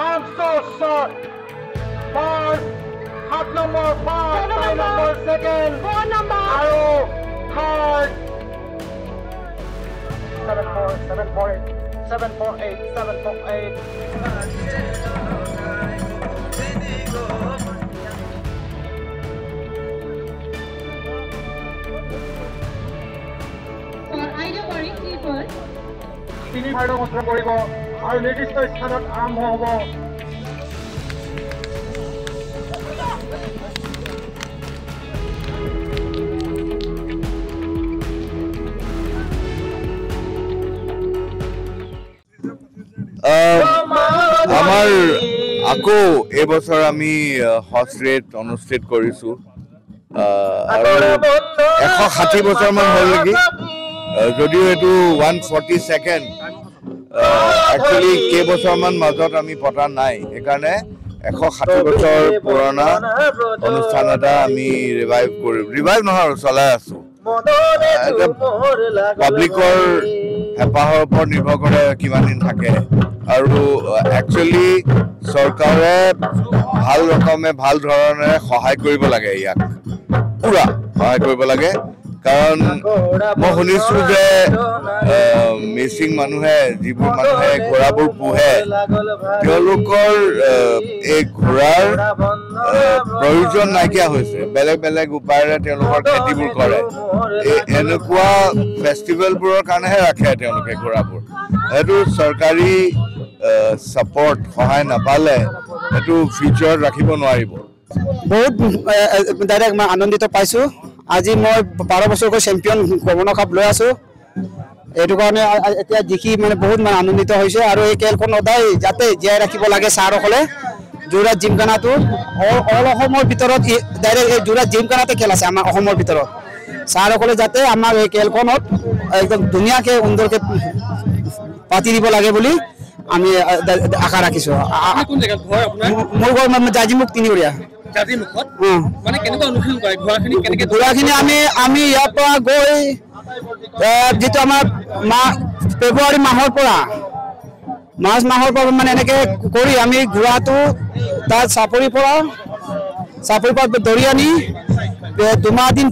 I'm so sorry. 5, half number 5, 5 number second. 4 number. Arrow, third. 7-4, 7-4, 7-4-8, 7-4-8. তিনি ভাইৰক অস্ত্ৰ কৰিব আৰু নিৰ্দিষ্ট স্থানত আৰম্ভ হ'ব আমাৰ আকৌ এই বছৰ আমি হৰ্চ ৰেট অনুষ্ঠিত কৰিছো আৰু 160 বছৰমান হ'ল নেকি যদিও এইটো 142nd একচুৱেলি কেইবছৰমান মাজত আমি পতা নাই সেইকাৰণে 160 বছৰ পুৰণা অনুষ্ঠান এটা আমি ৰিভাইভ নহয় চলাই আছো পাব্লিকৰ হেঁপাহৰ ওপৰত নিৰ্ভৰ কৰে কিমান দিন থাকে আৰু একচুৱেলি চৰকাৰে ভাল ৰকমে ভাল ধৰণে সহায় কৰিব লাগে ইয়াক পুৰা সহায় কৰিব লাগে কাৰণ মই শুনিছো যে মিচিং মানুহে যিবোৰ মানুহে ঘোঁৰাবোৰ পোহে তেওঁলোকৰ এই ঘোঁৰাৰ প্ৰয়োজন নাইকিয়া হৈছে বেলেগ বেলেগ উপায়েৰে তেওঁলোকৰ খেতিবোৰ কৰে এনেকুৱা ফেষ্টিভেলবোৰৰ কাৰণেহে ৰাখে তেওঁলোকে ঘোঁৰাবোৰ সেইটো চৰকাৰী ছাপৰ্ট সহায় নাপালে সেইটো ফিউচাৰত ৰাখিব নোৱাৰিব বহুত ডাইৰেক্ট মই আনন্দিত পাইছোঁ আজি মই 12 বছৰকৈ চেম্পিয়ন গভৰ্ণৰ কাপ লৈ আছোঁ এইটো কাৰণে এতিয়া দেখি মানে বহুত মানে আনন্দিত হৈছে আৰু এই খেলখন সদায় যাতে জীয়াই ৰাখিব লাগে ছাৰসকলে যোৰহাট জিমখানাটো অল অসমৰ ভিতৰত ডাইৰেক্ট এই যোৰহাট জিমখানাতে খেল আছে আমাৰ অসমৰ ভিতৰত ছাৰসকলে যাতে আমাৰ এই খেলখনত একদম ধুনীয়াকৈ সুন্দৰকৈ পাতি দিব লাগে বুলি আমি আশা ৰাখিছোঁ মোৰ ঘৰ জাজিমুখ তিনিগৰীয়া ঘোঁৰাখিনি আমি ইয়াৰ পৰা গৈ যিটো আমাৰ ফেব্ৰুৱাৰী মাহৰ পৰা মাৰ্চ মাহৰ পৰা মানে এনেকৈ কৰি আমি ঘোঁৰাটো তাত চাপৰিৰ পৰা ধৰি আনি 2 মাহ দিন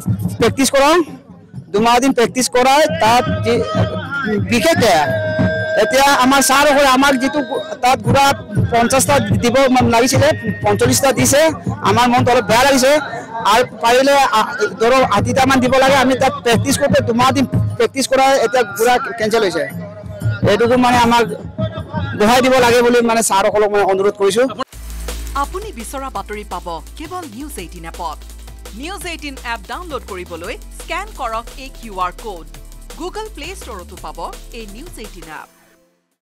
প্ৰেক্টিছ কৰাই তাত বিশেষকৈ এতিয়া আমাৰ ছাৰসকলে আমাক যিটো তাত ঘোঁৰা 50টা দিব লাগিছিলে 45টা দিছে আমাৰ মনটো অলপ বেয়া লাগিছে আৰু পাৰিলে ধৰক 80টামান দিব লাগে আমি তাত প্ৰেক্টিছ কৰোঁতে 2 মাহ দিন প্ৰেক্টিছ কৰাই এতিয়া ঘোঁৰা কেঞ্চেল হৈছে এইটোকো মানে আমাক বঢ়াই দিব লাগে বুলি মানে ছাৰসকলক মই অনুৰোধ কৰিছোঁ আপুনি বিচৰা বাতৰি পাব কেৱল নিউজ 18 এপত নিউজ 18 এপ ডাউনলোড কৰিবলৈ স্কেন কৰক এই QR কোড গুগল প্লে ষ্টৰতো পাব এই নিউজ 18 এপ